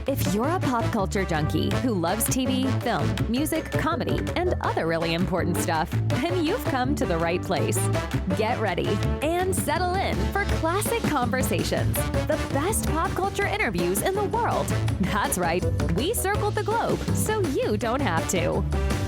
If you're a pop culture junkie who loves TV, film, music, comedy, and other really important stuff, then you've come to the right place. Get ready and settle in for Classic Conversations, the best pop culture interviews in the world. That's right, we circled the globe so you don't have to.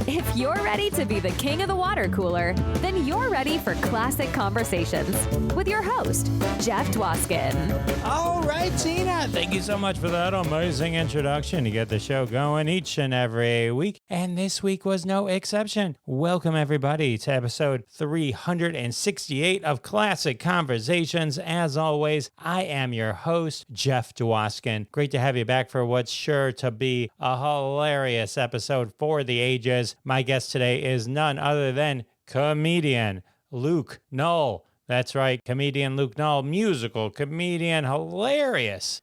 If you're ready to be the king of the water cooler, then you're ready for Classic Conversations with your host, Jeff Dwoskin. All right, Tina, thank you so much for that amazing introduction to get the show going each and every week. And this week was no exception. Welcome, everybody, to episode 368 of Classic Conversations. As always, I am your host, Jeff Dwoskin. Great to have you back for what's sure to be a hilarious episode for the ages. My guest today is none other than comedian Luke Null. That's right, comedian Luke Null, musical comedian, hilarious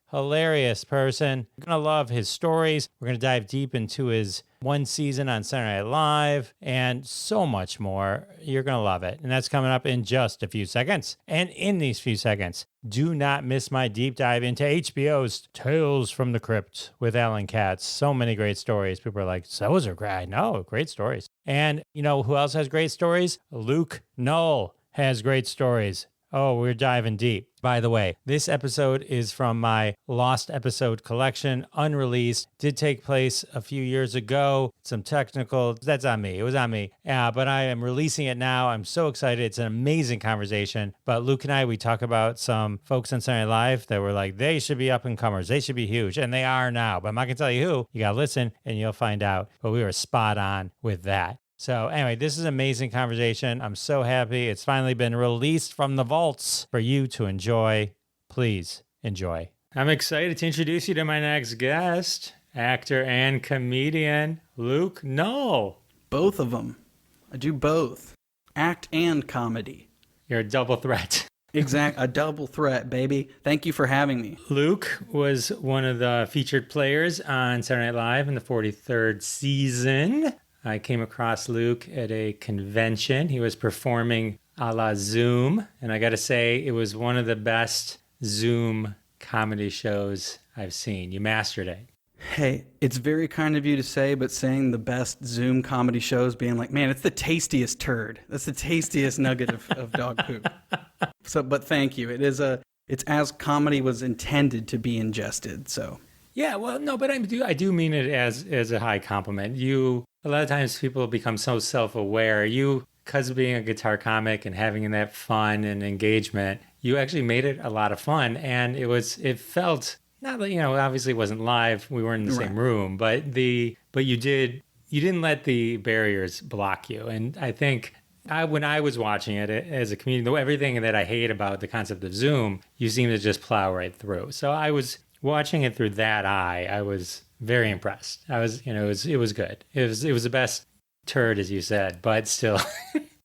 person. You're going to love his stories. We're going to dive deep into his one season on Saturday Night Live and so much more. You're going to love it. And that's coming up in just a few seconds. And in these few seconds, do not miss my deep dive into HBO's Tales from the Crypt with Alan Katz. So many great stories. People are like, those are great. No, great stories. And you know who else has great stories? Luke Null has great stories. Oh, we're diving deep. By the way, this episode is from my Lost Episode collection, unreleased. Did take place a few years ago. Some technical, that's on me. It was on me. But I am releasing it now. I'm so excited. It's an amazing conversation. But Luke and I, we talk about some folks on Saturday Night Live that were like, they should be up and comers. They should be huge. And they are now. But I'm not going to tell you who. You got to listen and you'll find out. But we were spot on with that. So anyway, this is an amazing conversation. I'm so happy. It's finally been released from the vaults for you to enjoy. Please enjoy. I'm excited to introduce you to my next guest, actor and comedian, Luke Null. Both of them. I do both. Act and comedy. You're a double threat. A double threat, baby. Thank you for having me. Luke was one of the featured players on Saturday Night Live in the 43rd season. I came across Luke at a convention. He was performing a la Zoom. And I got to say, it was one of the best Zoom comedy shows I've seen. You mastered it. Hey, it's very kind of you to say, but saying the best Zoom comedy shows, being like, man, it's the tastiest turd. That's the tastiest nugget of dog poop. But thank you. It's as comedy was intended to be ingested, so. Yeah, well, no, but I do mean it as a high compliment. A lot of times people become so self-aware. Because of being a guitar comic and having that fun and engagement, you actually made it a lot of fun. And it felt, not that, obviously it wasn't live. We weren't in the same room, but you didn't let the barriers block you. And I think when I was watching it as a comedian, everything that I hate about the concept of Zoom, you seem to just plow right through. So I was watching it through that eye. I was very impressed. It was good. It was the best turd, as you said, but still.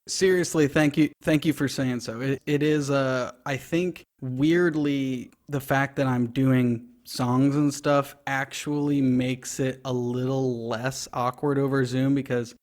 Seriously, thank you for saying so. It is, I think, weirdly, the fact that I'm doing songs and stuff actually makes it a little less awkward over Zoom because,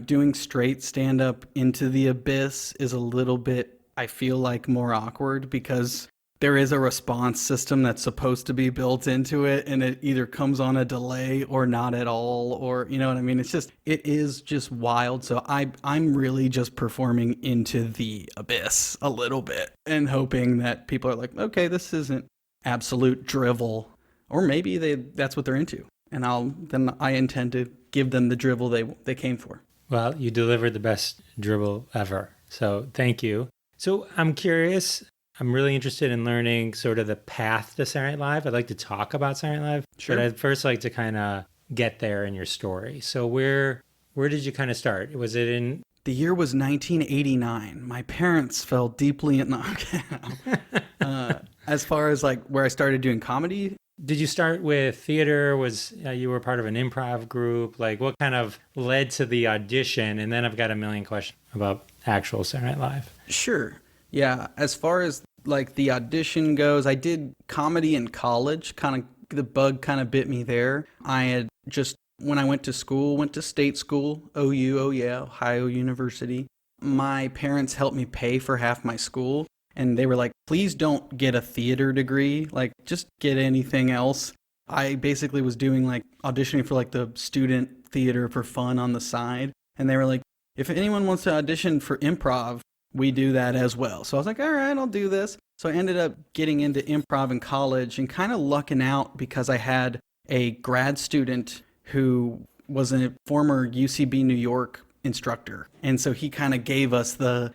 doing straight stand-up into the abyss is a little bit, I feel like, more awkward because there is a response system that's supposed to be built into it, and it either comes on a delay or not at all, or, you know what I mean? It is just wild. So I'm really just performing into the abyss a little bit and hoping that people are like, okay, this isn't absolute drivel, or maybe that's what they're into. And I intend to give them the drivel they came for. Well, you delivered the best dribble ever. So thank you. So I'm curious. I'm really interested in learning sort of the path to Saturday Night Live. I'd like to talk about Saturday Night Live, sure. But I'd first like to kind of get there in your story. So where did you kind of start? Was it in... The year was 1989. My parents fell deeply in... as far as like where I started doing comedy... Did you start with theater? You were part of an improv group? Like what kind of led to the audition? And then I've got a million questions about actual Saturday Night Live. Sure. Yeah, as far as like the audition goes, I did comedy in college. The bug kind of bit me there. I had just, when I went to state school, OU, Ohio University. My parents helped me pay for half my school, and they were like, please don't get a theater degree, like just get anything else. I basically was doing like auditioning for like the student theater for fun on the side. And they were like, if anyone wants to audition for improv, we do that as well. So I was like, all right, I'll do this. So I ended up getting into improv in college and kind of lucking out because I had a grad student who was a former UCB New York instructor. And so he kind of gave us the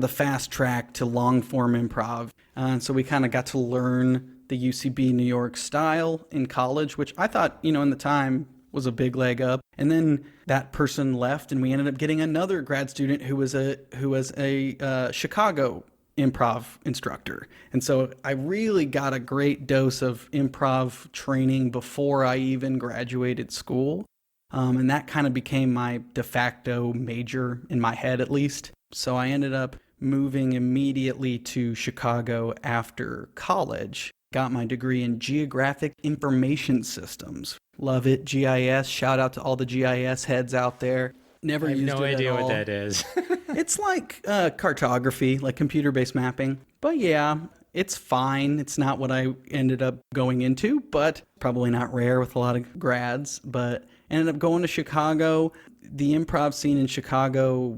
fast track to long form improv. And so we kind of got to learn the UCB New York style in college, which I thought, in the time was a big leg up. And then that person left and we ended up getting another grad student who was a Chicago improv instructor. And so I really got a great dose of improv training before I even graduated school. And that kind of became my de facto major in my head, at least. So I ended up moving immediately to Chicago after college. Got my degree in Geographic Information Systems. Love it, GIS. Shout out to all the GIS heads out there. Never used it at all. I have no idea what that is. It's like cartography, like computer-based mapping. But yeah, it's fine. It's not what I ended up going into, but probably not rare with a lot of grads. But ended up going to Chicago. The improv scene in Chicago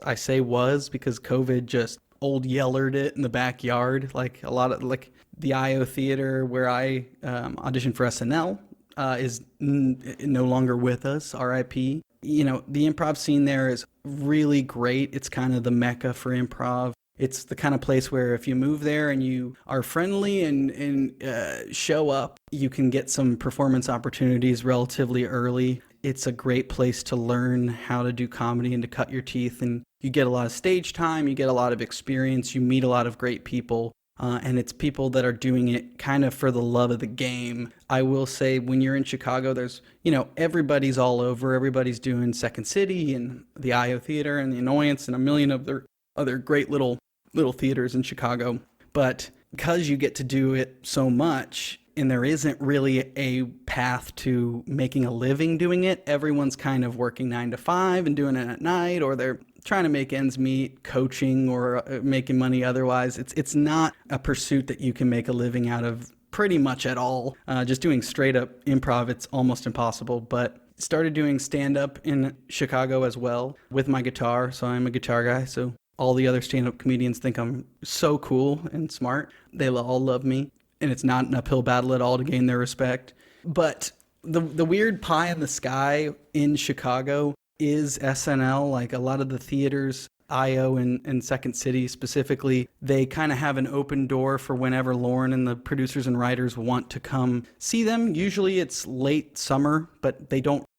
I say was because COVID just old yellered it in the backyard. Like a lot of like the IO Theater where I auditioned for SNL is no longer with us, RIP. The improv scene there is really great. It's kind of the mecca for improv. It's the kind of place where if you move there and you are friendly and show up, you can get some performance opportunities relatively early. It's a great place to learn how to do comedy and to cut your teeth. And you get a lot of stage time, you get a lot of experience, you meet a lot of great people. And it's people that are doing it kind of for the love of the game. I will say when you're in Chicago, there's, everybody's all over. Everybody's doing Second City and the IO Theater and the Annoyance and a million of their other great little theaters in Chicago. But because you get to do it so much and there isn't really a path to making a living doing it, everyone's kind of working 9 to 5 and doing it at night, or they're trying to make ends meet, coaching or making money otherwise. It's not a pursuit that you can make a living out of pretty much at all. Just doing straight up improv, it's almost impossible. But started doing stand-up in Chicago as well with my guitar. So I'm a guitar guy. So all the other stand-up comedians think I'm so cool and smart. They all love me. And it's not an uphill battle at all to gain their respect. But the weird pie in the sky in Chicago is SNL. Like a lot of the theaters, IO and Second City specifically, they kind of have an open door for whenever Lorne and the producers and writers want to come see them. Usually it's late summer, but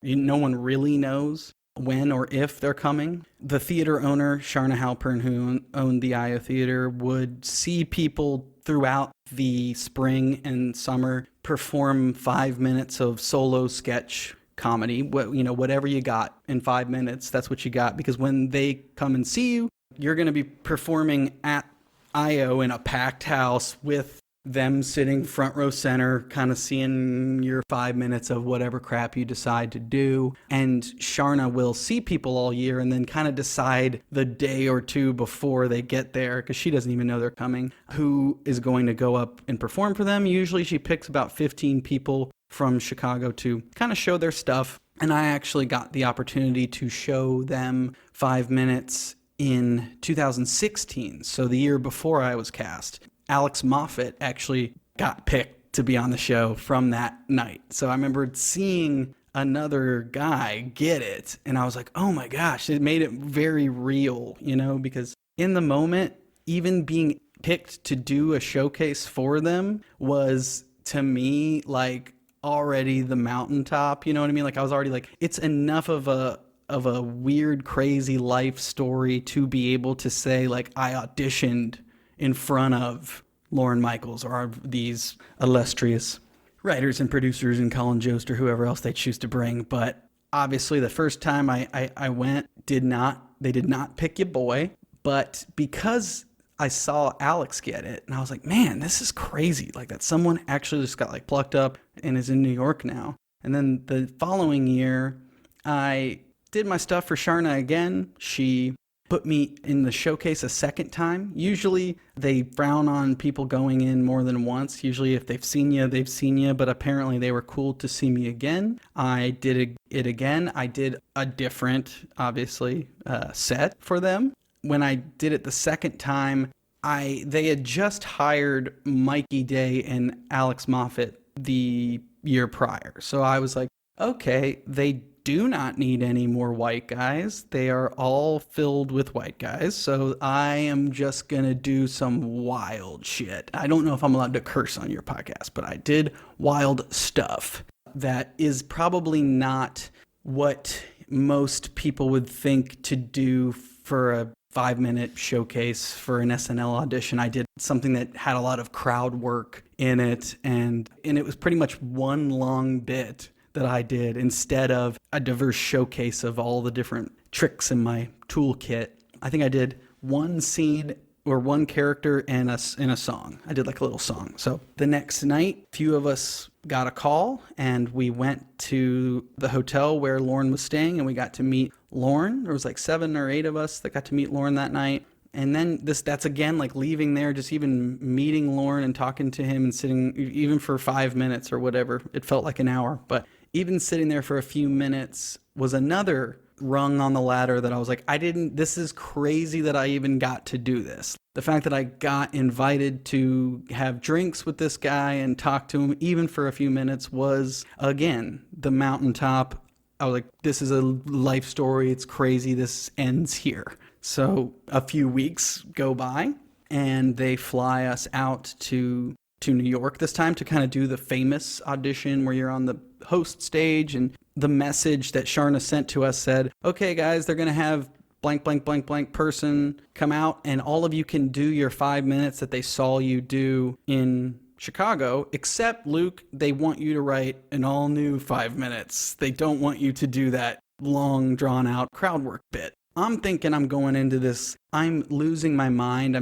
no one really knows when or if they're coming. The theater owner, Sharna Halpern, who owned the IO Theater, would see people throughout the spring and summer perform 5 minutes of solo sketch comedy. Whatever you got in 5 minutes, that's what you got. Because when they come and see you, you're going to be performing at IO in a packed house with them sitting front row center, kind of seeing your 5 minutes of whatever crap you decide to do. And Sharna will see people all year and then kind of decide the day or two before they get there, because she doesn't even know they're coming, who is going to go up and perform for them. Usually she picks about 15 people from Chicago to kind of show their stuff. And I actually got the opportunity to show them 5 minutes in 2016, so the year before I was cast. Alex Moffat actually got picked to be on the show from that night. So I remember seeing another guy get it, and I was like, oh my gosh, it made it very real, because in the moment, even being picked to do a showcase for them was, to me, like already the mountaintop, you know what I mean? Like I was already like, it's enough of a weird, crazy life story to be able to say, like, I auditioned in front of Lorne Michaels or these illustrious writers and producers and Colin Jost or whoever else they choose to bring. But obviously the first time I went, they did not pick your boy. But because I saw Alex get it, and I was like, man, this is crazy. Like that someone actually just got like plucked up and is in New York now. And then the following year, I did my stuff for Sharna again. She put me in the showcase a second time. Usually they frown on people going in more than once. Usually if they've seen you, they've seen you, but apparently they were cool to see me again. I did it again. I did a different, obviously, set for them. When I did it the second time, they had just hired Mikey Day and Alex Moffat the year prior. So I was like, okay, they do not need any more white guys. They are all filled with white guys. So I am just going to do some wild shit. I don't know if I'm allowed to curse on your podcast, but I did wild stuff that is probably not what most people would think to do for a 5-minute showcase for an SNL audition. I did something that had a lot of crowd work in it, and it was pretty much one long bit that I did instead of a diverse showcase of all the different tricks in my toolkit. I think I did one scene or one character in a song. I did like a little song. So the next night, a few of us got a call and we went to the hotel where Lorne was staying and we got to meet Lorne. There was like 7 or 8 of us that got to meet Lorne that night. And then that's again, like leaving there, just even meeting Lorne and talking to him and sitting even for 5 minutes or whatever. It felt like an hour, but even sitting there for a few minutes was another rung on the ladder that I was like, this is crazy that I even got to do this. The fact that I got invited to have drinks with this guy and talk to him even for a few minutes was, again, the mountaintop. I was like, this is a life story. It's crazy. This ends here. So a few weeks go by and they fly us out to New York this time to kind of do the famous audition where you're on the host stage, and the message that Sharna sent to us said, okay guys, they're going to have blank, blank, blank, blank person come out and all of you can do your 5 minutes that they saw you do in Chicago, except Luke, they want you to write an all new 5 minutes. They don't want you to do that long drawn out crowd work bit. I'm thinking I'm going into this, I'm losing my mind.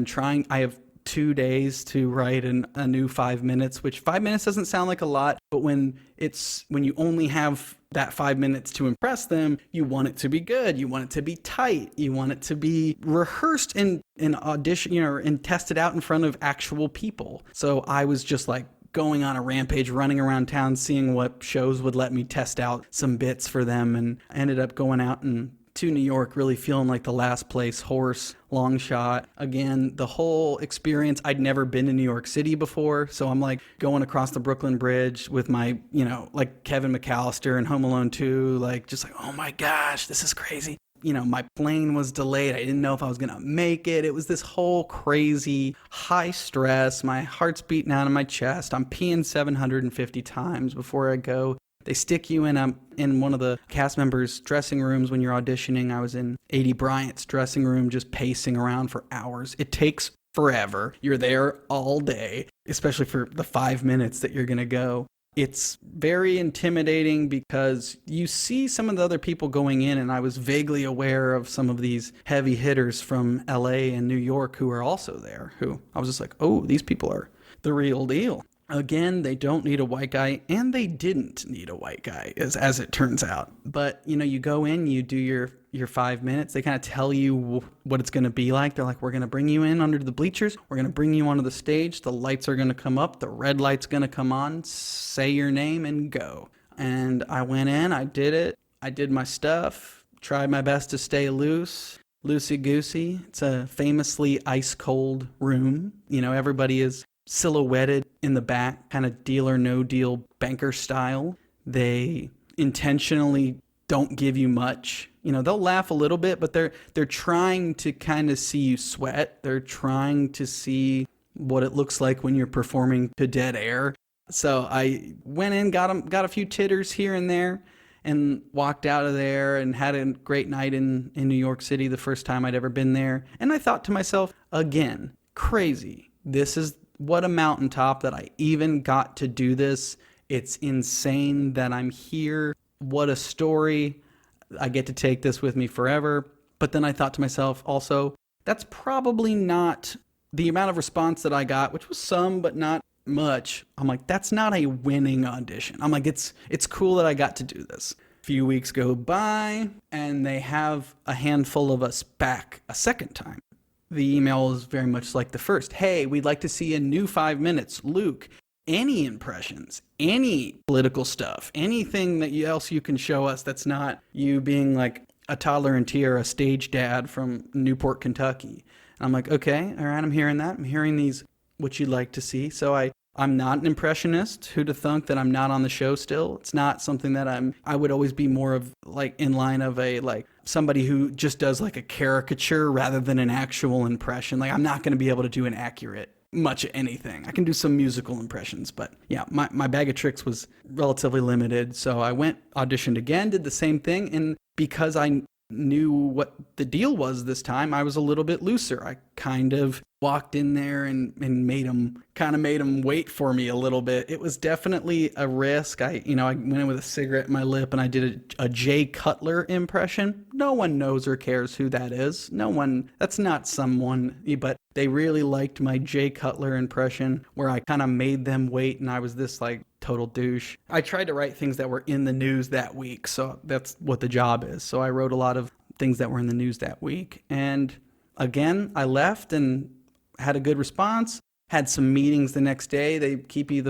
I have 2 days to write a new 5 minutes, which 5 minutes doesn't sound like a lot, but when you only have that 5 minutes to impress them, you want it to be good, you want it to be tight, you want it to be rehearsed in audition, and tested out in front of actual people. So I was just like going on a rampage, running around town, seeing what shows would let me test out some bits for them, and I ended up going out and to New York, really feeling like the last place horse, long shot. Again, the whole experience, I'd never been to New York City before, so I'm like going across the Brooklyn Bridge with my, like Kevin McAllister in Home Alone 2, like just like, oh my gosh, this is crazy. My plane was delayed. I didn't know if I was going to make it. It was this whole crazy high stress. My heart's beating out of my chest. I'm peeing 750 times before I go. They stick you in one of the cast members' dressing rooms when you're auditioning. I was in A.D. Bryant's dressing room just pacing around for hours. It takes forever. You're there all day, especially for the 5 minutes that you're going to go. It's very intimidating because you see some of the other people going in, and I was vaguely aware of some of these heavy hitters from LA and New York who are also there, who I was just like, oh, these people are the real deal. Again, they don't need a white guy, and they didn't need a white guy, as it turns out. But, you go in, you do your 5 minutes. They kind of tell you what it's going to be like. They're like, we're going to bring you in under the bleachers. We're going to bring you onto the stage. The lights are going to come up. The red light's going to come on. Say your name and go. And I went in. I did it. I did my stuff. Tried my best to stay loosey-goosey. It's a famously ice-cold room. Everybody is silhouetted in the back, kind of deal or no deal banker style. They intentionally don't give you much. They'll laugh a little bit, but they're trying to kind of see you sweat. They're trying to see what it looks like when you're performing to dead air. So I went in, got a few titters here and there, and walked out of there and had a great night in New York City, the first time I'd ever been there. And I thought to myself, again, crazy. This is what a mountaintop that I even got to do this. It's insane that I'm here. What a story. I get to take this with me forever. But then I thought to myself also, that's probably not the amount of response that I got, which was some, but not much. I'm like, that's not a winning audition. I'm like, it's cool that I got to do this. few weeks go by, and they have a handful of us back a second time. The email is very much like the first. Hey, we'd like to see a new 5 minutes. Luke, any impressions, any political stuff, anything else you can show us that's not you being like a toddler in tear, a stage dad from Newport, Kentucky. And I'm like, okay, all right, I'm hearing that. I'm hearing these, what you'd like to see. So I'm not an impressionist. Who'd have thunk that I'm not on the show still? It's not something that I would always be more of like in line of a like somebody who just does like a caricature rather than an actual impression. Like I'm not going to be able to do an accurate much of anything. I can do some musical impressions, but yeah, my bag of tricks was relatively limited. So I went, auditioned again, did the same thing. And because I knew what the deal was this time, I was a little bit looser. I kind of walked in there and made them wait for me a little bit. It was definitely a risk. I went in with a cigarette in my lip and I did a Jay Cutler impression. No one knows or cares who that is. That's not someone, but they really liked my Jay Cutler impression where I kind of made them wait and I was this like total douche. I tried to write things that were in the news that week. So that's what the job is. So I wrote a lot of things that were in the news that week. And again, I left and had a good response, had some meetings the next day. They kept me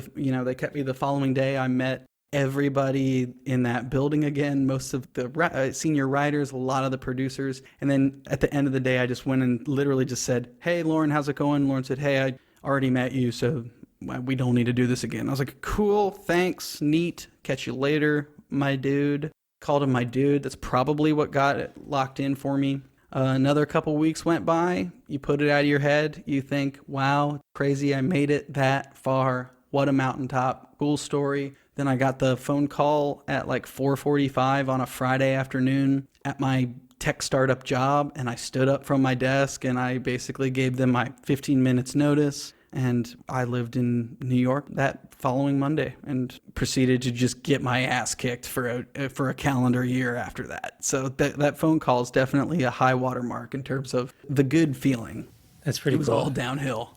the following day. I met everybody in that building again, most of the senior writers, a lot of the producers. And then at the end of the day, I just went and literally just said, hey, Lorne, how's it going? Lorne said, hey, I already met you, so we don't need to do this again. I was like, cool, thanks, neat, catch you later, my dude. Called him my dude. That's probably what got it locked in for me. Another couple weeks went by. You put it out of your head. You think, wow, crazy, I made it that far. What a mountaintop. Cool story. Then I got the phone call at like 4:45 on a Friday afternoon at my tech startup job. And I stood up from my desk and I basically gave them my 15 minutes notice. And I lived in New York that following Monday and proceeded to just get my ass kicked for a calendar year after that. So that phone call is definitely a high watermark in terms of the good feeling. That's pretty cool. It was all downhill.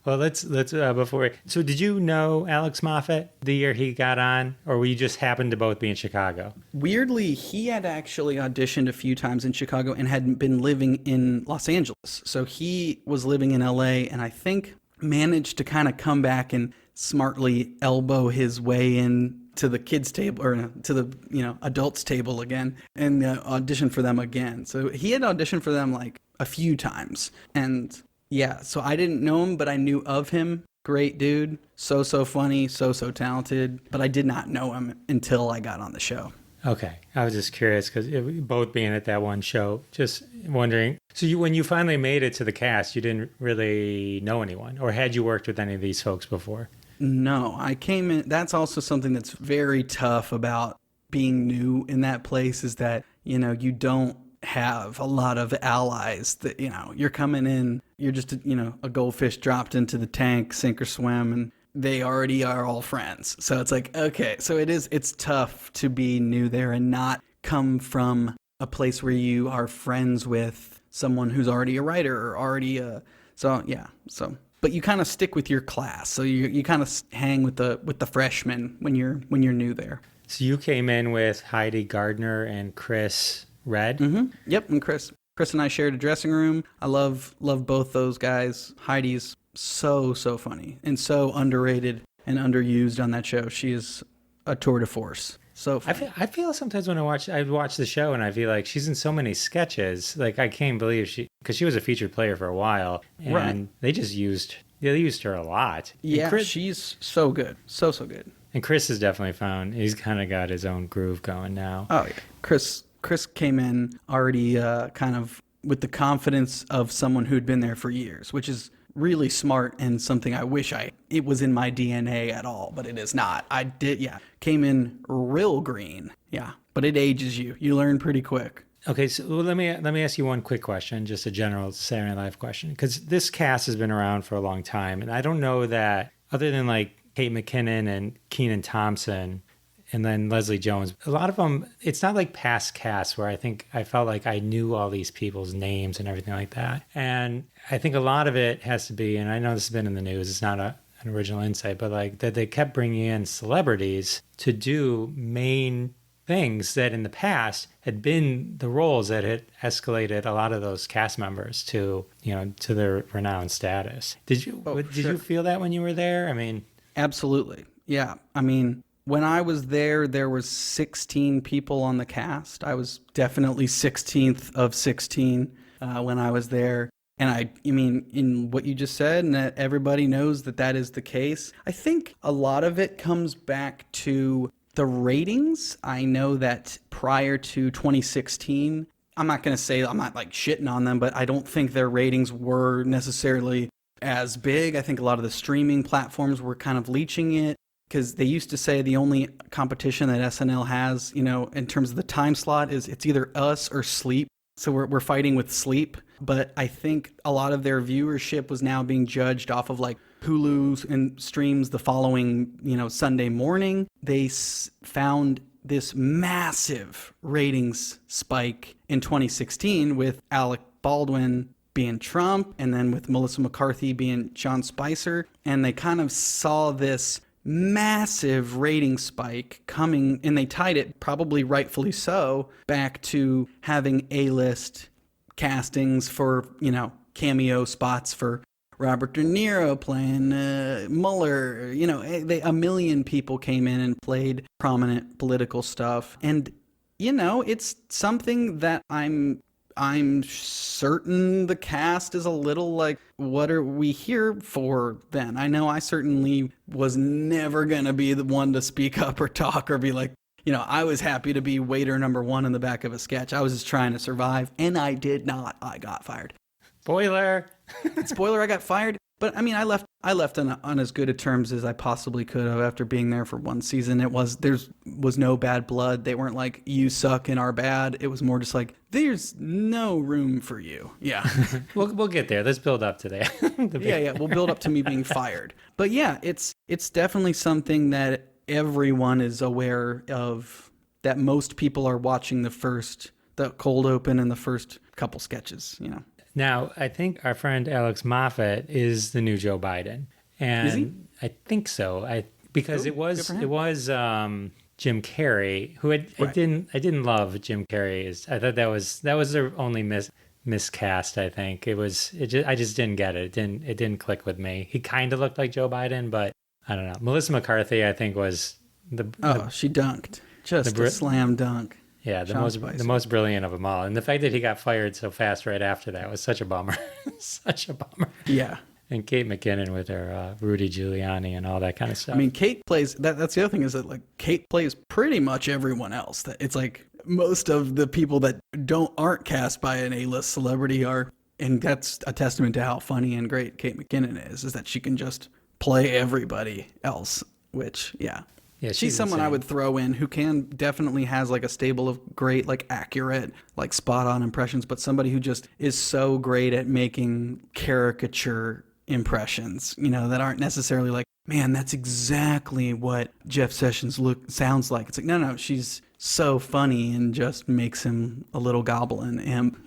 Well, let's before. So did you know Alex Moffat the year he got on, or we just happened to both be in Chicago? Weirdly, he had actually auditioned a few times in Chicago and had been living in Los Angeles. So he was living in LA and I think managed to kind of come back and smartly elbow his way in to the kids table or to the adults table again and audition for them again. So he had auditioned for them like a few times. And yeah, so I didn't know him, but I knew of him. Great dude, so funny, so talented, but I did not know him until I got on the show. Okay. I was just curious because both being at that one show, just wondering. So when you finally made it to the cast, you didn't really know anyone, or had you worked with any of these folks before? No, I came in. That's also something that's very tough about being new in that place is that, you don't have a lot of allies that, you're coming in, you're just, a goldfish dropped into the tank, sink or swim, and they already are all friends. So it's like, okay, so it's tough to be new there and not come from a place where you are friends with someone who's already a writer or already but you kind of stick with your class. So you kind of hang with the freshmen when you're new there. So you came in with Heidi, Gardner, and Chris Red? Mm-hmm. Yep, and Chris and I shared a dressing room. I love both those guys. Heidi's so funny and so underrated and underused on that show. She is a tour de force. So funny. I feel sometimes when I watch the show and I feel like she's in so many sketches. Like I can't believe because she was a featured player for a while, and right. They used her a lot. Yeah, she's so good, so good. And Chris has definitely he's kind of got his own groove going now. Oh yeah, Chris came in already kind of with the confidence of someone who'd been there for years, which is really smart and something I wish it was in my DNA at all, but it is not. Came in real green. Yeah, but it ages you. You learn pretty quick. Okay, so let me ask you one quick question, just a general Saturday Night Live question, because this cast has been around for a long time, and I don't know that other than like Kate McKinnon and Kenan Thompson and then Leslie Jones, a lot of them, it's not like past casts where I felt like I knew all these people's names and everything like that. And I think a lot of it has to be, and I know this has been in the news, it's not an original insight, but like that they kept bringing in celebrities to do main things that in the past had been the roles that had escalated a lot of those cast members to, to their renowned status. Did you feel that when you were there? I mean, absolutely. Yeah. I mean, when I was there was 16 people on the cast. I was definitely 16th of 16 when I was there. And I mean, in what you just said, and that everybody knows that is the case, I think a lot of it comes back to the ratings. I know that prior to 2016, I'm not going to say, I'm not like shitting on them, but I don't think their ratings were necessarily as big. I think a lot of the streaming platforms were kind of leeching it, because they used to say the only competition that SNL has, in terms of the time slot is it's either us or sleep. So we're fighting with sleep. But I think a lot of their viewership was now being judged off of like Hulu and streams the following, Sunday morning. They found this massive ratings spike in 2016 with Alec Baldwin being Trump, and then with Melissa McCarthy being Sean Spicer. And they kind of saw this massive rating spike coming, and they tied it, probably rightfully so, back to having A-list castings for, cameo spots for Robert De Niro playing Mueller. A million people came in and played prominent political stuff. And, it's something that I'm certain the cast is a little like, what are we here for then? I know I certainly was never going to be the one to speak up or talk or be like, I was happy to be waiter number one in the back of a sketch. I was just trying to survive, and I did not. I got fired. Spoiler. Spoiler, I got fired. But I mean, I left on as good a terms as I possibly could have after being there for one season. There was no bad blood. They weren't like, you suck and are bad. It was more just like, there's no room for you. Yeah. We'll get there. Let's build up to that. Yeah. We'll build up to me being fired. But yeah, it's definitely something that everyone is aware of, that most people are watching the cold open and the first couple sketches, Now, I think our friend Alex Moffat is the new Joe Biden. And is he? I think so. Because it was Jim Carrey, who I didn't love Jim Carrey. I thought that was their only miscast, I think. I just didn't get it. It didn't click with me. He kind of looked like Joe Biden, but I don't know. Melissa McCarthy, I think, was she dunked. Just a slam dunk. Yeah, the most brilliant of them all. And the fact that he got fired so fast right after that was such a bummer. Such a bummer. Yeah. And Kate McKinnon with her Rudy Giuliani and all that kind of stuff. I mean, Kate plays, that's the other thing, is that like Kate plays pretty much everyone else. That it's like most of the people that aren't cast by an A-list celebrity are, and that's a testament to how funny and great Kate McKinnon is that she can just play everybody else, which, yeah, she's someone insane. I would throw in who definitely has like a stable of great, like accurate, like spot on impressions, but somebody who just is so great at making caricature impressions, that aren't necessarily like, man, that's exactly what Jeff Sessions sounds like. It's like, no, she's so funny and just makes him a little goblin imp,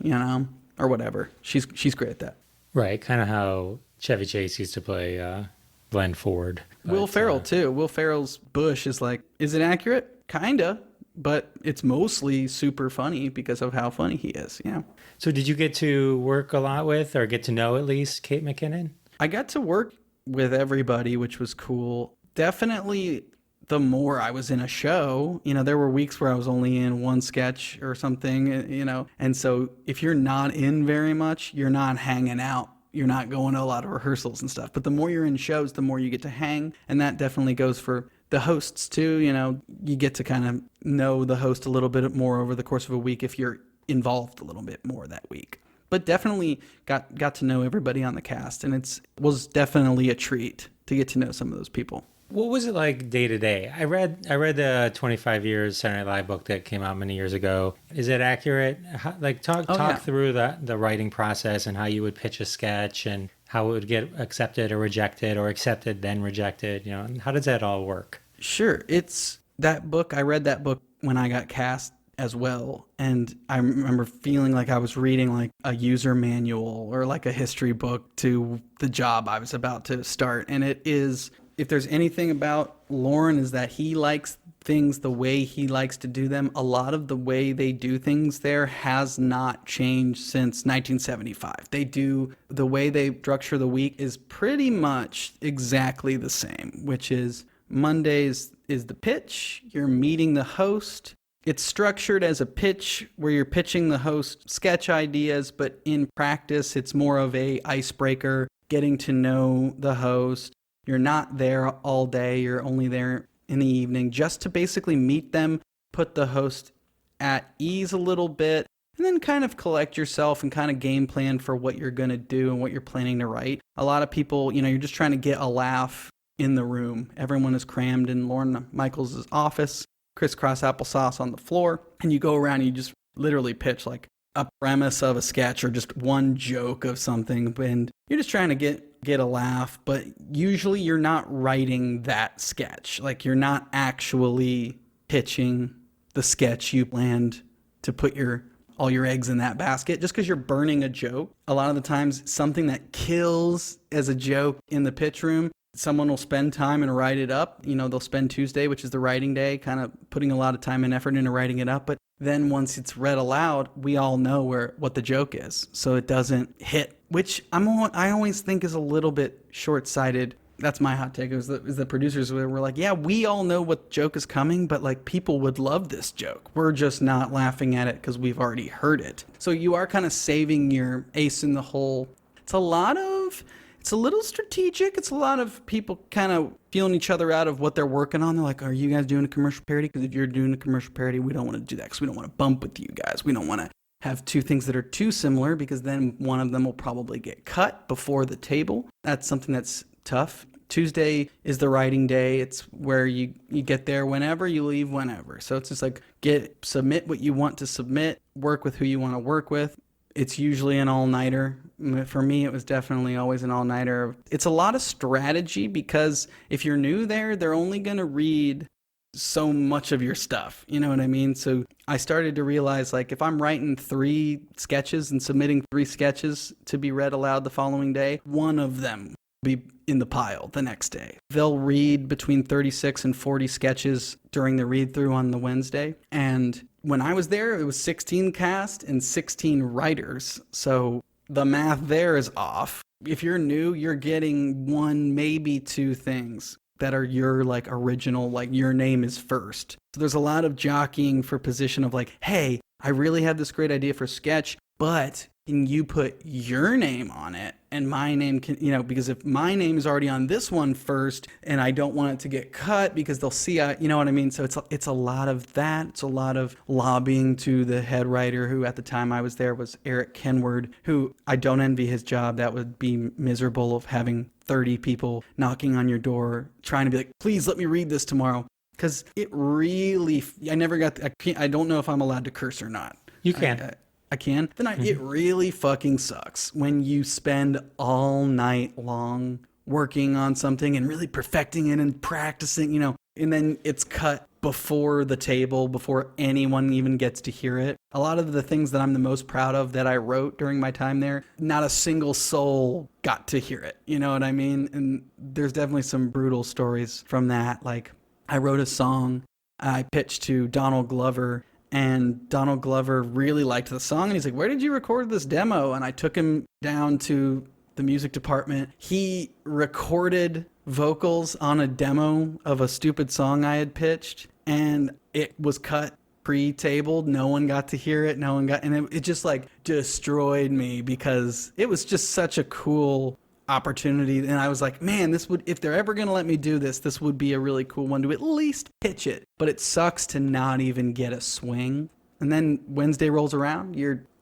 or whatever. She's great at that. Right. Kind of how Chevy Chase used to play, Glenn Ford. Will Ferrell too. Will Ferrell's Bush is like, is it accurate? Kinda, but it's mostly super funny because of how funny he is. Yeah. So did you get to work a lot with, or get to know at least, Kate McKinnon? I got to work with everybody, which was cool. Definitely the more I was in a show, there were weeks where I was only in one sketch or something, and so if you're not in very much, you're not hanging out. You're not going to a lot of rehearsals and stuff. But the more you're in shows, the more you get to hang. And that definitely goes for the hosts too. You get to kind of know the host a little bit more over the course of a week if you're involved a little bit more that week. But definitely got to know everybody on the cast. And it was definitely a treat to get to know some of those people. What was it like day to day? I read the 25 Years Saturday Night Live book that came out many years ago. Is it accurate? Talk through the writing process and how you would pitch a sketch and how it would get accepted or rejected, or accepted then rejected. How does that all work? Sure. It's that book. I read that book when I got cast as well, and I remember feeling like I was reading like a user manual or like a history book to the job I was about to start. And it is. If there's anything about Lorne, is that he likes things the way he likes to do them. A lot of the way they do things there has not changed since 1975. The way they structure the week is pretty much exactly the same, which is Mondays is the pitch, you're meeting the host. It's structured as a pitch where you're pitching the host sketch ideas, but in practice, it's more of a icebreaker, getting to know the host. You're not there all day. You're only there in the evening just to basically meet them, put the host at ease a little bit, and then kind of collect yourself and kind of game plan for what you're going to do and what you're planning to write. A lot of people, you're just trying to get a laugh in the room. Everyone is crammed in Lorne Michaels' office, crisscross applesauce on the floor, and you go around and you just literally pitch like a premise of a sketch or just one joke of something, and you're just trying to get a laugh, but usually you're not writing that sketch. Like, you're not actually pitching the sketch you planned to put all your eggs in that basket just because you're burning a joke. A lot of the times, something that kills as a joke in the pitch room, someone will spend time and write it up. They'll spend Tuesday, which is the writing day, kind of putting a lot of time and effort into writing it up. But then once it's read aloud, we all know what the joke is. So it doesn't hit, which I always think is a little bit short-sighted. That's my hot take, is the producers were like, yeah, we all know what joke is coming, but like, people would love this joke. We're just not laughing at it because we've already heard it. So you are kind of saving your ace in the hole. It's a little strategic. It's a lot of people kind of feeling each other out of what they're working on. They're like, are you guys doing a commercial parody? Because if you're doing a commercial parody, we don't want to do that because we don't want to bump with you guys. We don't want to have two things that are too similar because then one of them will probably get cut before the table. That's something that's tough. Tuesday is the writing day. It's where you get there whenever, you leave whenever. So it's just like submit what you want to submit, work with who you want to work with. It's usually an all-nighter. For me, it was definitely always an all-nighter. It's a lot of strategy because if you're new there, they're only going to read so much of your stuff. You know what I mean? So I started to realize, like, if I'm writing 3 sketches and submitting 3 sketches to be read aloud the following day, one of them will be in the pile the next day. They'll read between 36 and 40 sketches during the read-through on the Wednesday. And when I was there, it was 16 cast and 16 writers. So the math there is off. If you're new, you're getting 1, maybe 2 things that are your like original, like your name is first. So there's a lot of jockeying for position of like, hey, I really have this great idea for sketch, but can you put your name on it? And my name can, because if my name is already on this one first and I don't want it to get cut because they'll see, you know what I mean? So it's a lot of that. It's a lot of lobbying to the head writer, who at the time I was there was Eric Kenward, who I don't envy his job. That would be miserable, of having 30 people knocking on your door trying to be like, please let me read this tomorrow. Because it really, I don't know if I'm allowed to curse or not. You can. I can. Then it really fucking sucks when you spend all night long working on something and really perfecting it and practicing, and then it's cut before the table, before anyone even gets to hear it. A lot of the things that I'm the most proud of that I wrote during my time there, not a single soul got to hear it. You know what I mean? And there's definitely some brutal stories from that. Like, I wrote a song I pitched to Donald Glover, and Donald Glover really liked the song, and he's like, where did you record this demo? And I took him down to the music department. He recorded vocals on a demo of a stupid song I had pitched, and it was cut pre-tabled. No one got to hear it. And it just like destroyed me because it was just such a cool opportunity. And I was like, man, if they're ever going to let me do this would be a really cool one to at least pitch it. But it sucks to not even get a swing. And then Wednesday rolls around.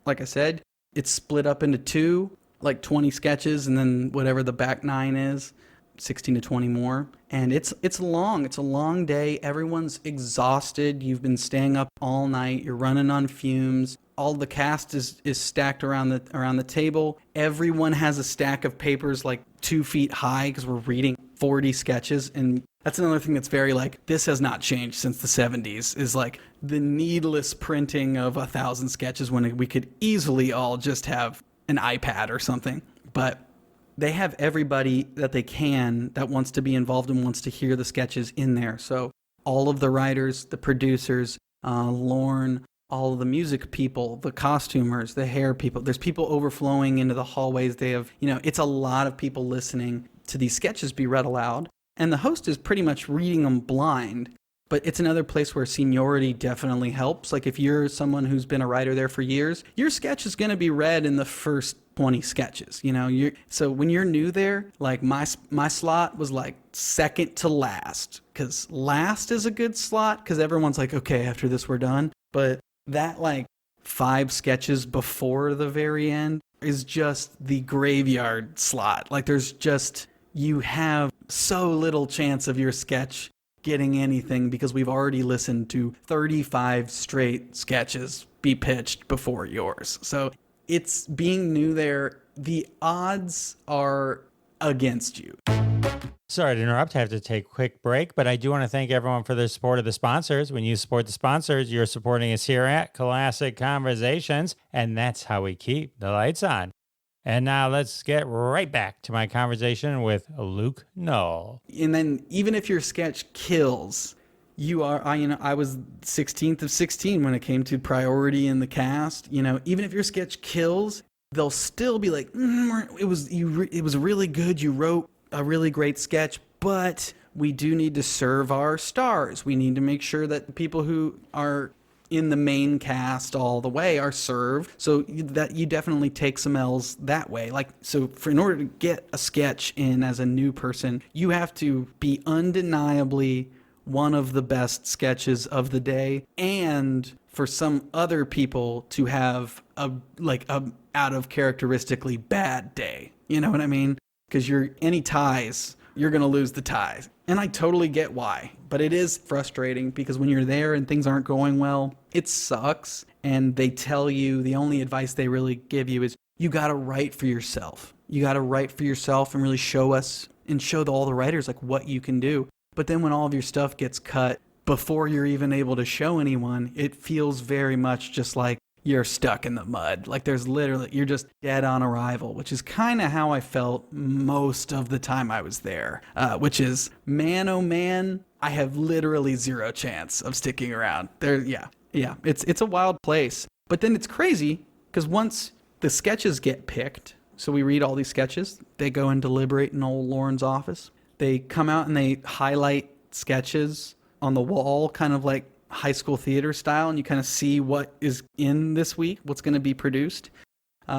Like I said, it's split up into 2, like 20 sketches, and then whatever the back 9 is, 16 to 20 more. And it's long. It's a long day. Everyone's exhausted. You've been staying up all night. You're running on fumes. All the cast is stacked around the table. Everyone has a stack of papers like 2 feet high because we're reading 40 sketches. And that's another thing that's very like, this has not changed since the 70s, is like the needless printing of 1,000 sketches when we could easily all just have an iPad or something. But they have everybody that they can that wants to be involved and wants to hear the sketches in there. So all of the writers, the producers, Lorne, all of the music people, the costumers, the hair people. There's people overflowing into the hallways. They have, it's a lot of people listening to these sketches be read aloud. And the host is pretty much reading them blind. But it's another place where seniority definitely helps. Like if you're someone who's been a writer there for years, your sketch is going to be read in the first 20 sketches. So when you're new there, like my slot was like second to last, because last is a good slot because everyone's like, okay, after this we're done. But that like 5 sketches before the very end is just the graveyard slot. Like you have so little chance of your sketch getting anything because we've already listened to 35 straight sketches be pitched before yours. So it's being new there. The odds are against you. Sorry to interrupt. I have to take a quick break, but I do want to thank everyone for their support of the sponsors. When you support the sponsors, you're supporting us here at Classic Conversations, and that's how we keep the lights on. And now let's get right back to my conversation with Luke Null. And then even if your sketch kills, I was 16th of 16 when it came to priority in the cast. Even if your sketch kills, they'll still be like, it was really good. You wrote a really great sketch, but we do need to serve our stars. We need to make sure that the people who are in the main cast all the way are served, so that you definitely take some L's that way. In order to get a sketch in as a new person, you have to be undeniably one of the best sketches of the day, and for some other people to have a out of characteristically bad day. You know what I mean? Because any ties, you're going to lose the ties. And I totally get why. But it is frustrating because when you're there and things aren't going well, it sucks. And they tell you, the only advice they really give you is you got to write for yourself. You got to write for yourself and really show us and show all the writers like what you can do. But then when all of your stuff gets cut before you're even able to show anyone, it feels very much just like you're stuck in the mud. Like you're just dead on arrival, which is kind of how I felt most of the time I was there, which is, man, oh man, I have literally zero chance of sticking around there. Yeah. It's a wild place, but then it's crazy because once the sketches get picked, so we read all these sketches, they go and deliberate in old Lorne's office. They come out and they highlight sketches on the wall, kind of like high school theater style, and you kind of see what is in this week, what's going to be produced.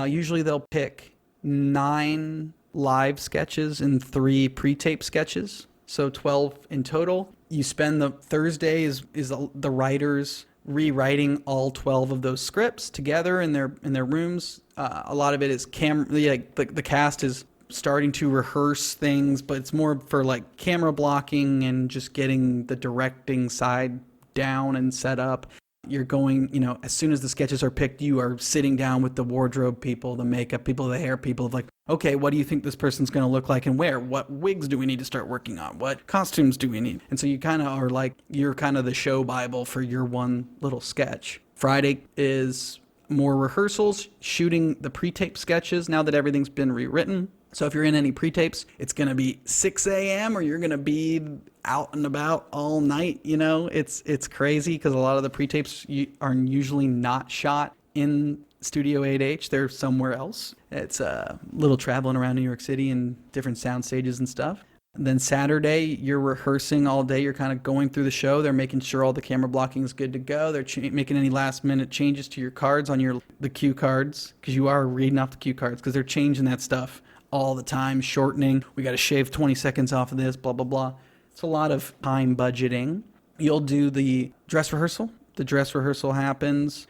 Usually they'll pick 9 live sketches and 3 pre-tape sketches, so 12 in total. You spend the Thursday is the writers rewriting all 12 of those scripts together in their rooms. A lot of it is the cast is starting to rehearse things, but it's more for like camera blocking and just getting the directing side down and set up. You're going, as soon as the sketches are picked, you are sitting down with the wardrobe people, the makeup people, the hair people, of like, okay, what do you think this person's going to look like and wear? What wigs do we need to start working on? What costumes do we need? And so you kind of are like, you're kind of the show Bible for your one little sketch. Friday is more rehearsals, shooting the pre-tape sketches now that everything's been rewritten. So if you're in any pre-tapes, it's going to be 6 a.m. or you're going to be out and about all night. It's crazy because a lot of the pre-tapes are usually not shot in Studio 8H. They're somewhere else. It's a little traveling around New York City and different sound stages and stuff. And then Saturday, you're rehearsing all day. You're kind of going through the show. They're making sure all the camera blocking is good to go. They're making any last minute changes to your cards on the cue cards, because you are reading off the cue cards, because they're changing that stuff all the time, shortening. We got to shave 20 seconds off of this, blah, blah, blah. It's a lot of time budgeting. You'll do the dress rehearsal. The dress rehearsal happens.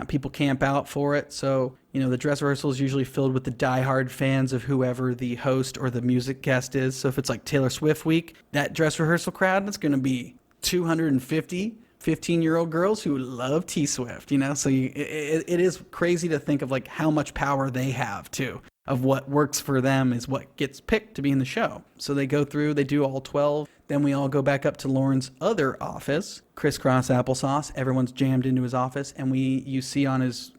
People camp out for it. So, the dress rehearsal is usually filled with the diehard fans of whoever the host or the music guest is. So if it's like Taylor Swift week, that dress rehearsal crowd, that's going to be 250 15-year-old girls who love T-Swift, So it is crazy to think of like how much power they have too. Of what works for them is what gets picked to be in the show. So they go through, they do all 12. Then we all go back up to Lorne's other office, crisscross applesauce. Everyone's jammed into his office, and you see on his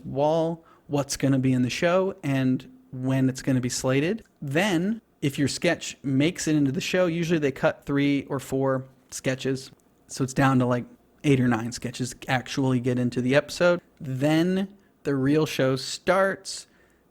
wall what's going to be in the show and when it's going to be slated. Then, if your sketch makes it into the show, usually they cut 3 or 4 sketches So it's down to like 8 or 9 sketches actually get into the episode. Then the real show starts.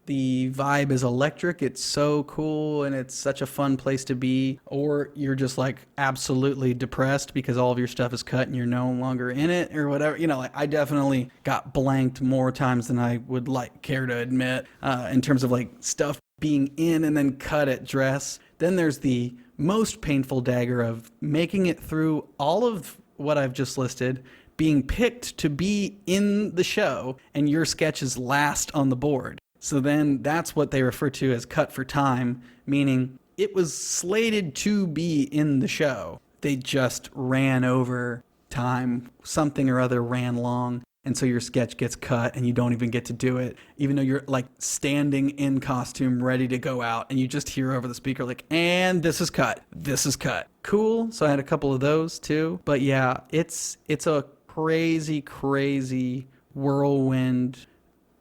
The vibe is electric. It's so cool and it's such a fun place to be. Or you're just like absolutely depressed because all of your stuff is cut and you're no longer in it or whatever. You know, like I definitely got blanked more times than I would like care to admit in terms of like stuff being in and then cut at dress. Then there's the most painful dagger of making it through all of what I've just listed, being picked to be in the show, and your sketch is last on the board. So then that's what they refer to as cut for time, meaning it was slated to be in the show. They just ran over time, something or other ran long, and so your sketch gets cut and you don't even get to do it, even though you're like standing in costume ready to go out, and you just hear over the speaker like, and this is cut, this is cut. Cool. So I had a couple of those too. But yeah, it's a crazy whirlwind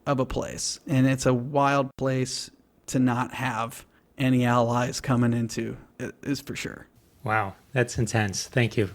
of a place, and it's a wild place to not have any allies coming into, is for sure. Wow, that's intense. Thank you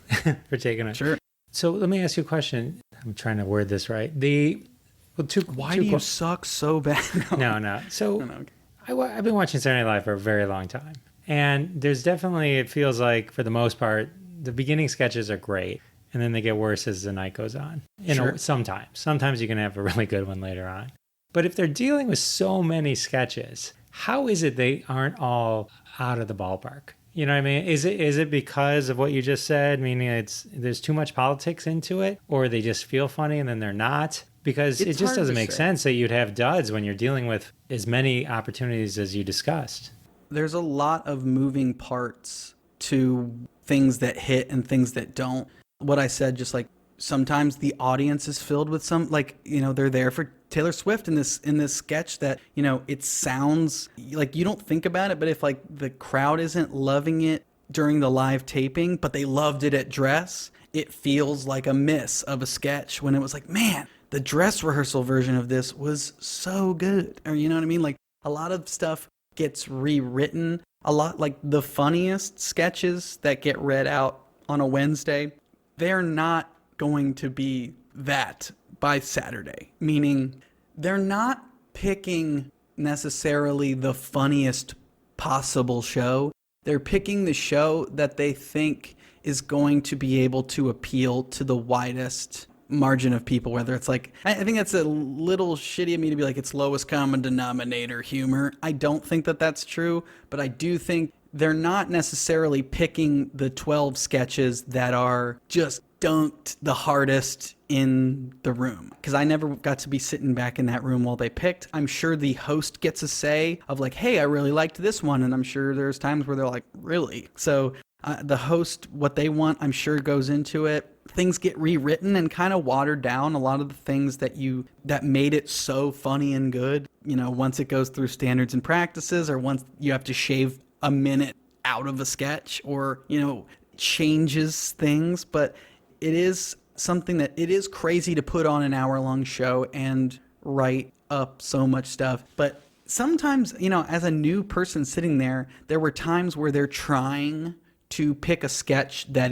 for taking it. Sure. So let me ask you a question. I'm trying to word this right. Why do you suck so bad? No. So okay. I've been watching Saturday Night Live for a very long time, and there's definitely, it feels like for the most part, the beginning sketches are great, and then they get worse as the night goes on. Sure. Sometimes you can have a really good one later on. But if they're dealing with so many sketches, how is it they aren't all out of the ballpark? You know what I mean? Is it because of what you just said, meaning there's too much politics into it, or they just feel funny and then they're not? Because it just doesn't make sense that you'd have duds when you're dealing with as many opportunities as you discussed. There's a lot of moving parts to things that hit and things that don't. What I said, just like sometimes the audience is filled with some, like, you know, they're there for Taylor Swift in this sketch that, you know, it sounds like you don't think about it, but if like the crowd isn't loving it during the live taping, but they loved it at dress, it feels like a miss of a sketch when it was like, man, the dress rehearsal version of this was so good. Or you know what I mean? Like a lot of stuff gets rewritten. A lot, like the funniest sketches that get read out on a Wednesday, they're not going to be that by Saturday, meaning they're not picking necessarily the funniest possible show. They're picking the show that they think is going to be able to appeal to the widest margin of people, whether it's like, I think that's a little shitty of me to be like, it's lowest common denominator humor. I don't think that that's true, but I do think they're not necessarily picking the 12 sketches that are just dunked the hardest in the room, because I never got to be sitting back in that room while they picked. I'm sure the host gets a say of like, hey, I really liked this one, and I'm sure there's times where they're like, really? So the host, what they want, I'm sure goes into it. Things get rewritten and kind of watered down. A lot of the things that made it so funny and good, you know, once it goes through standards and practices, or once you have to shave a minute out of a sketch, or, you know, changes things. But it is something that it is crazy to put on an hour-long show and write up so much stuff. But sometimes, you know, as a new person sitting there were times where they're trying to pick a sketch that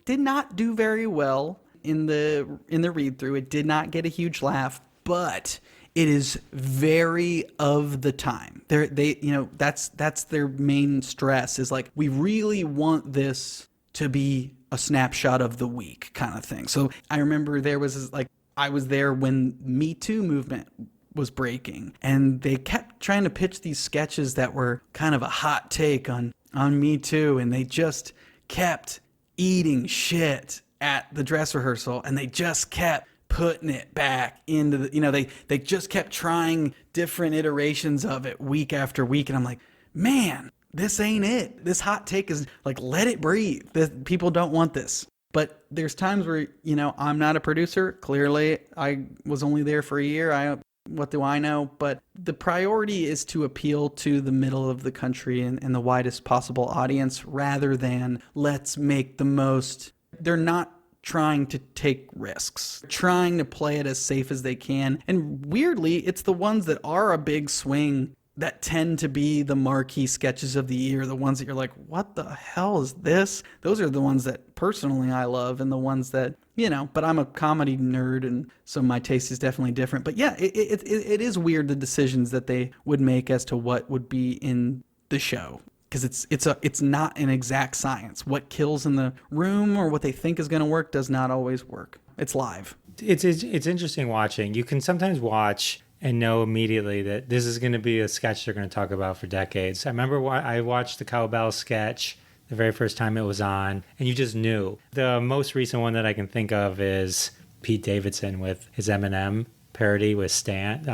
did not do very well in the read through. It did not get a huge laugh, but it is very of the time. They you know, that's their main stress, is like, we really want this to be a snapshot of the week kind of thing. So I remember there was like, I was there when Me Too movement was breaking, and they kept trying to pitch these sketches that were kind of a hot take on Me Too, and they just kept eating shit at the dress rehearsal, and they just kept putting it back into the, you know, they just kept trying different iterations of it week after week. And I'm like, man, this ain't it. This hot take is like, let it breathe. People don't want this. But there's times where, you know, I'm not a producer. Clearly, I was only there for a year. What do I know? But the priority is to appeal to the middle of the country and the widest possible audience, rather than let's make the most. They're not trying to take risks, trying to play it as safe as they can. And weirdly, it's the ones that are a big swing that tend to be the marquee sketches of the year, the ones that you're like, what the hell is this? Those are the ones that personally I love, and the ones that, but I'm a comedy nerd, and so my taste is definitely different. But yeah, it is weird, the decisions that they would make as to what would be in the show. Because it's not an exact science. What kills in the room or what they think is going to work does not always work. It's live. It's interesting watching. You can sometimes watch and know immediately that this is going to be a sketch they're going to talk about for decades. I remember I watched the Cowbell sketch the very first time it was on, and you just knew. The most recent one that I can think of is Pete Davidson with his Eminem parody with Stan.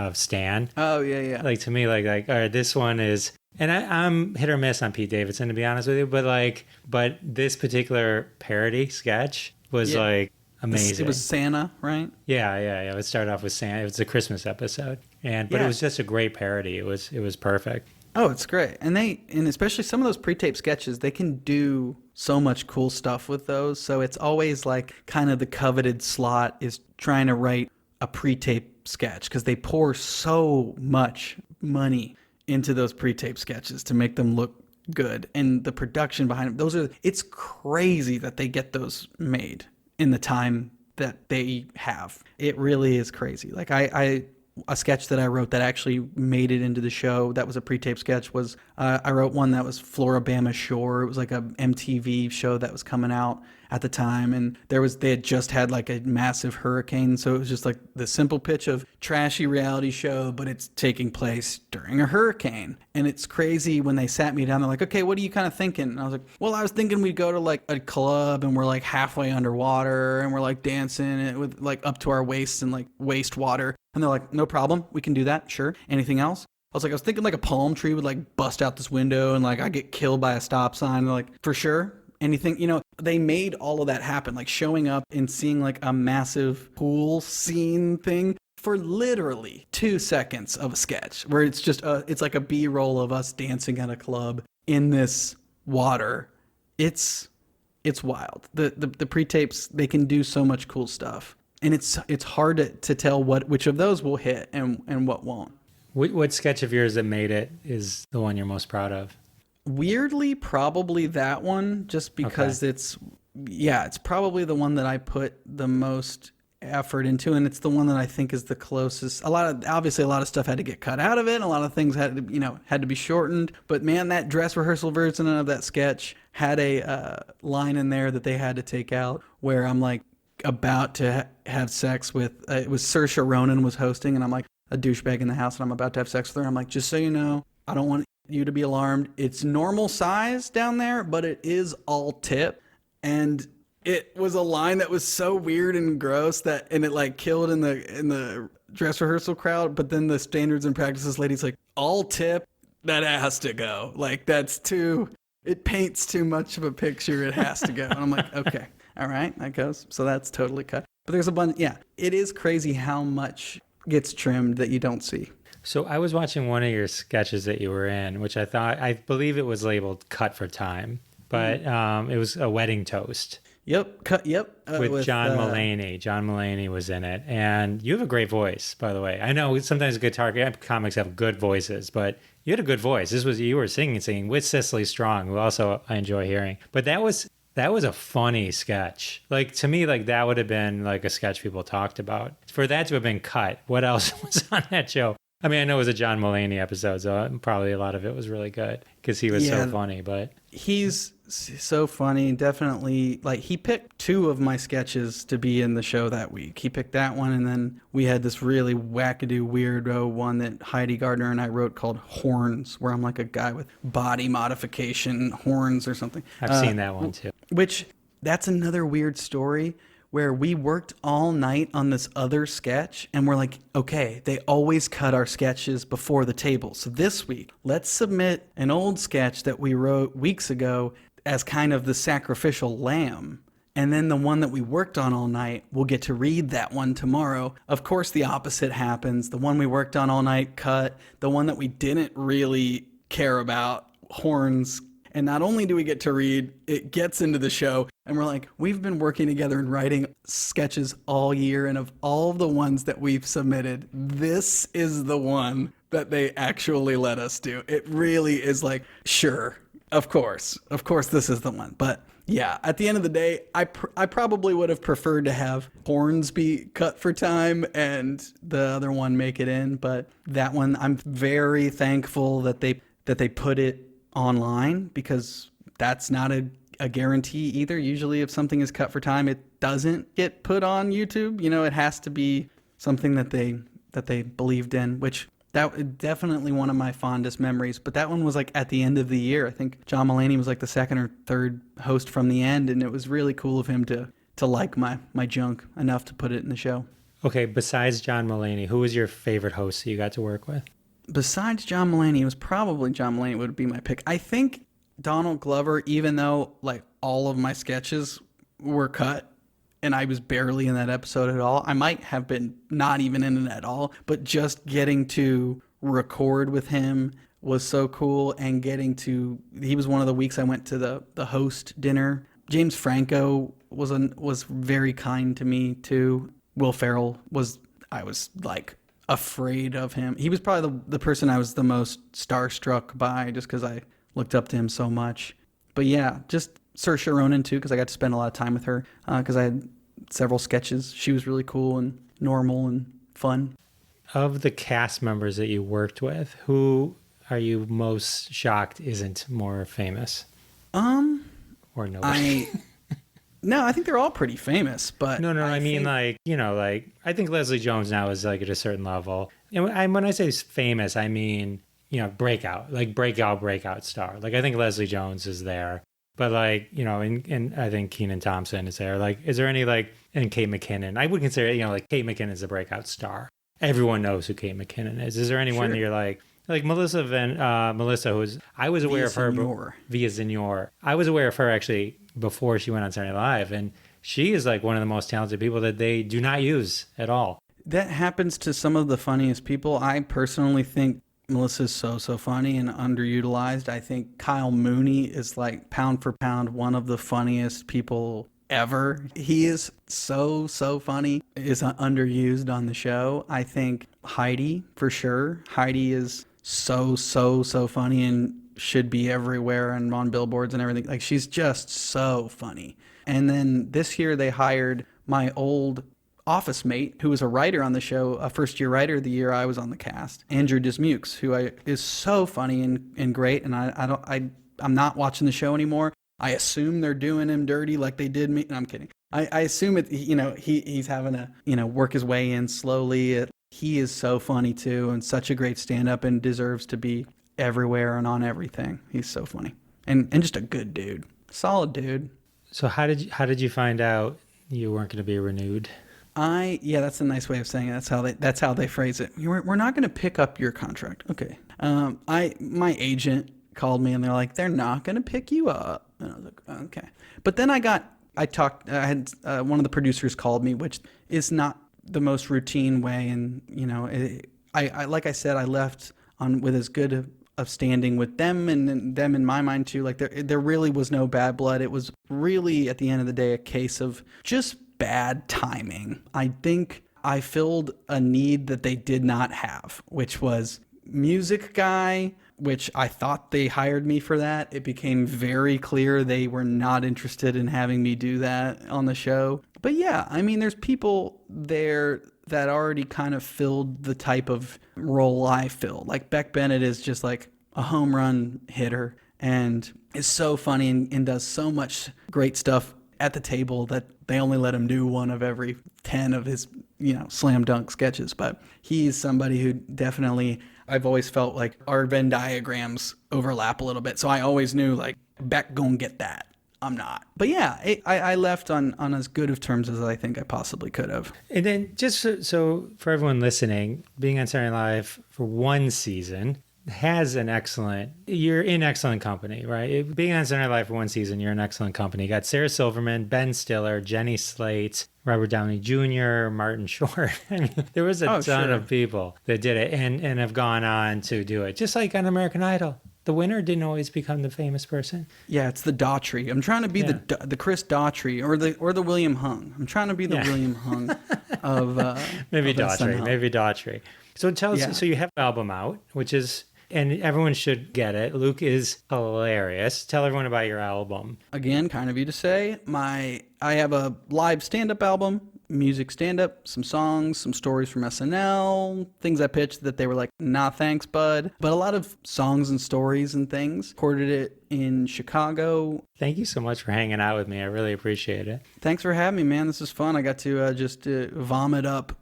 Oh, yeah. Like, to me, like all right, this one is... And I'm hit or miss on Pete Davidson, to be honest with you, but this particular parody sketch was like amazing. It was Santa, right? Yeah. It started off with Santa. It was a Christmas episode, but it was just a great parody. It was perfect. Oh, it's great, and especially some of those pre-tape sketches, they can do so much cool stuff with those. So it's always like kind of the coveted slot is trying to write a pre-tape sketch because they pour so much money into those pre-tape sketches to make them look good, and the production behind them, it's crazy that they get those made in the time that they have. It really is crazy. Like a sketch that I wrote that actually made it into the show that was a pre-tape sketch was I wrote one that was Flora-Bama Shore. It was like a MTV show that was coming out at the time, and they had just had like a massive hurricane, so it was just like the simple pitch of trashy reality show, but it's taking place during a hurricane. And it's crazy when they sat me down, they're like, okay, what are you kind of thinking? And I was like, well, I was thinking we'd go to like a club and we're like halfway underwater and we're like dancing with like up to our waists and like wastewater. And they're like, no problem, we can do that, sure. Anything else? I was thinking like a palm tree would like bust out this window and like I get killed by a stop sign. And they're like, for sure. Anything, they made all of that happen, like showing up and seeing like a massive pool scene thing for literally 2 seconds of a sketch where it's just it's like a B-roll of us dancing at a club in this water. It's wild. The pre-tapes, they can do so much cool stuff, and it's hard to tell which of those will hit and what won't. What sketch of yours that made it is the one you're most proud of? Weirdly, probably that one, just because it's probably the one that I put the most effort into, and it's the one that I think is the closest. Obviously a lot of stuff had to get cut out of it, and a lot of things had to be shortened. But man, that dress rehearsal version of that sketch had a line in there that they had to take out where I'm like about to have sex with. It was Saoirse Ronan was hosting, and I'm like a douchebag in the house, and I'm about to have sex with her. I'm like, just so you know, I don't want you to be alarmed. It's normal size down there, but it is all tip. And it was a line that was so weird and gross and it like killed in the dress rehearsal crowd. But then the standards and practices lady's like, all tip, that has to go. Like it paints too much of a picture. It has to go. And I'm like, okay, all right, that goes. So that's totally cut. But there's a bunch. Yeah, it is crazy how much gets trimmed that you don't see. So I was watching one of your sketches that you were in, which I believe it was labeled "Cut for Time," but it was a wedding toast. Yep. With John Mulaney. John Mulaney was in it, and you have a great voice, by the way. I know sometimes guitar comics have good voices, but you had a good voice. You were singing with Cicely Strong, who also I enjoy hearing. But that was a funny sketch. Like, to me, like that would have been like a sketch people talked about. For that to have been cut, what else was on that show? I mean, I know it was a John Mulaney episode, so probably a lot of it was really good because he was so funny. But he's so funny. Definitely, like he picked 2 of my sketches to be in the show that week. He picked that one, and then we had this really wackadoo weirdo one that Heidi Gardner and I wrote called Horns, where I'm like a guy with body modification horns or something. I've seen that one too. Which that's another weird story, where we worked all night on this other sketch, and we're like, okay, they always cut our sketches before the table. So this week, let's submit an old sketch that we wrote weeks ago as kind of the sacrificial lamb. And then the one that we worked on all night, we'll get to read that one tomorrow. Of course, the opposite happens. The one we worked on all night cut. The one that we didn't really care about, Horns. And not only do we get to read, it gets into the show. And we're like, we've been working together and writing sketches all year. And of all the ones that we've submitted, this is the one that they actually let us do. It really is like, sure, of course, this is the one. But yeah, at the end of the day, I probably would have preferred to have horns be cut for time and the other one make it in. But that one, I'm very thankful that they put it online, because that's not a guarantee either. Usually if something is cut for time, it doesn't get put on YouTube. You know, it has to be something that they believed in, which that was definitely one of my fondest memories. But that one was like at the end of the year. I think John Mulaney was like the second or third host from the end, and it was really cool of him to like my junk enough to put it in the show. Okay, besides John Mulaney, who was your favorite host that you got to work with? Besides John Mulaney, it was probably John Mulaney would be my pick. I think Donald Glover, even though like all of my sketches were cut and I was barely in that episode at all, I might have been not even in it at all, but just getting to record with him was so cool. And he was one of the weeks I went to the host dinner. James Franco was very kind to me too. Will Ferrell I was like afraid of him. He was probably the person I was the most starstruck by, just because I looked up to him so much. But yeah, just Saoirse Ronan too, because I got to spend a lot of time with her, because I had several sketches. She was really cool and normal and fun. Of the cast members that you worked with, who are you most shocked isn't more famous? Or nobody? No, I think they're all pretty famous, but No, I mean, like, you know, like, I think Leslie Jones now is like at a certain level. And when I say famous, I mean, you know, breakout star. Like, I think Leslie Jones is there. But like, you know, and I think Kenan Thompson is there. Like, is there any like, and Kate McKinnon? I would consider, you know, like Kate McKinnon is a breakout star. Everyone knows who Kate McKinnon is. Is there anyone that you're like Melissa, who's, I was aware of her via Zenor. I was aware of her actually before she went on Saturday Night Live, and she is like one of the most talented people that they do not use at all. That happens to some of the funniest people. I personally think Melissa's so funny and underutilized. I think Kyle Mooney is like pound for pound one of the funniest people ever. He is so funny, is underused on the show. I think Heidi, for sure. Heidi is so funny and should be everywhere and on billboards and everything. Like, she's just so funny. And then this year they hired my old office mate, who was a writer on the show, a first-year writer the year I was on the cast, Andrew Dismukes, who is so funny and great. And I'm not watching the show anymore. I assume they're doing him dirty like they did me. No, I'm kidding. I assume it. You know, he's having to work his way in slowly. He is so funny too, and such a great stand-up, and deserves to be everywhere and on everything. He's so funny and just a good dude, solid dude. So how did you find out you weren't going to be renewed? Yeah, that's a nice way of saying it. That's how they phrase it. We're not going to pick up your contract. Okay. My agent called me and they're like, they're not going to pick you up. And I was like, okay. But then I had one of the producers called me, which is not the most routine way. And, I like I said, I left with as good of standing with them and them in my mind too. Like there really was no bad blood. It was really at the end of the day a case of just bad timing. I think I filled a need that they did not have, which was music guy, which I thought they hired me for that. It became very clear they were not interested in having me do that on the show. But yeah, I mean, there's people there that already kind of filled the type of role I fill. Like Beck Bennett is just like a home run hitter and is so funny and does so much great stuff at the table that they only let him do one of every 10 of his, slam dunk sketches. But he's somebody who definitely, I've always felt like our Venn diagrams overlap a little bit. So I always knew like Beck gonna get that. I'm not. But yeah, I left on as good of terms as I think I possibly could have. And then just so for everyone listening, being on Saturday Night Live for one season you're in excellent company, right? Being on Saturday Night Live for one season, you're in excellent company. You got Sarah Silverman, Ben Stiller, Jenny Slate, Robert Downey Jr., Martin Short. I mean, there was a ton of people that did it and have gone on to do it. Just like on American Idol. the winner didn't always become the famous person. Yeah, it's the Daughtry. I'm trying to be the Chris Daughtry or the William Hung. I'm trying to be the William Hung of maybe of Daughtry. SNL. Maybe Daughtry. So tell us. So you have an album out, which is, and everyone should get it. Luke is hilarious. Tell everyone about your album. Again, kind of you to say. I have a live stand-up album, music stand-up, some songs, some stories from SNL, things I pitched that they were like, nah, thanks, bud. But a lot of songs and stories and things. Recorded it in Chicago. Thank you so much for hanging out with me. I really appreciate it. Thanks for having me, man. This is fun. I got to just vomit up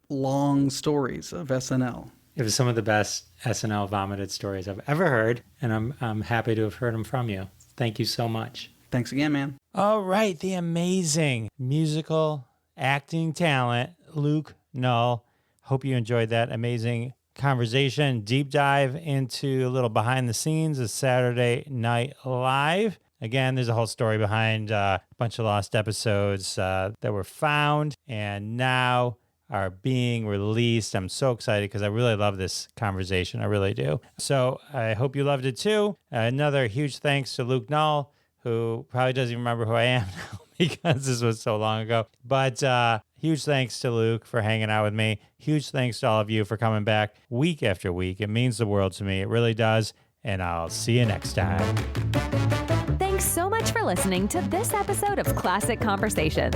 long stories of SNL. It was some of the best SNL vomited stories I've ever heard, and I'm happy to have heard them from you. Thank you so much. Thanks again, man. All right, the amazing musical acting talent, Luke Null. Hope you enjoyed that amazing conversation. Deep dive into a little behind the scenes of Saturday Night Live. Again, there's a whole story behind a bunch of lost episodes that were found and now are being released. I'm so excited because I really love this conversation. I really do. So I hope you loved it too. Another huge thanks to Luke Null, who probably doesn't even remember who I am now because this was so long ago. But huge thanks to Luke for hanging out with me. Huge thanks to all of you for coming back week after week. It means the world to me. It really does. And I'll see you next time. Thanks so much for listening to this episode of Classic Conversations.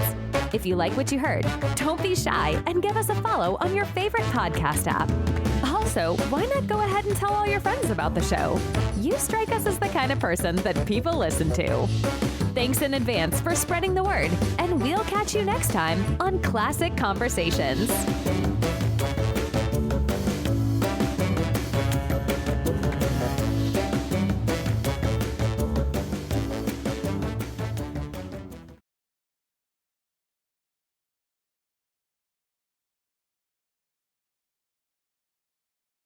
If you like what you heard, don't be shy and give us a follow on your favorite podcast app. Also, why not go ahead and tell all your friends about the show? You strike us as the kind of person that people listen to. Thanks in advance for spreading the word, and we'll catch you next time on Classic Conversations.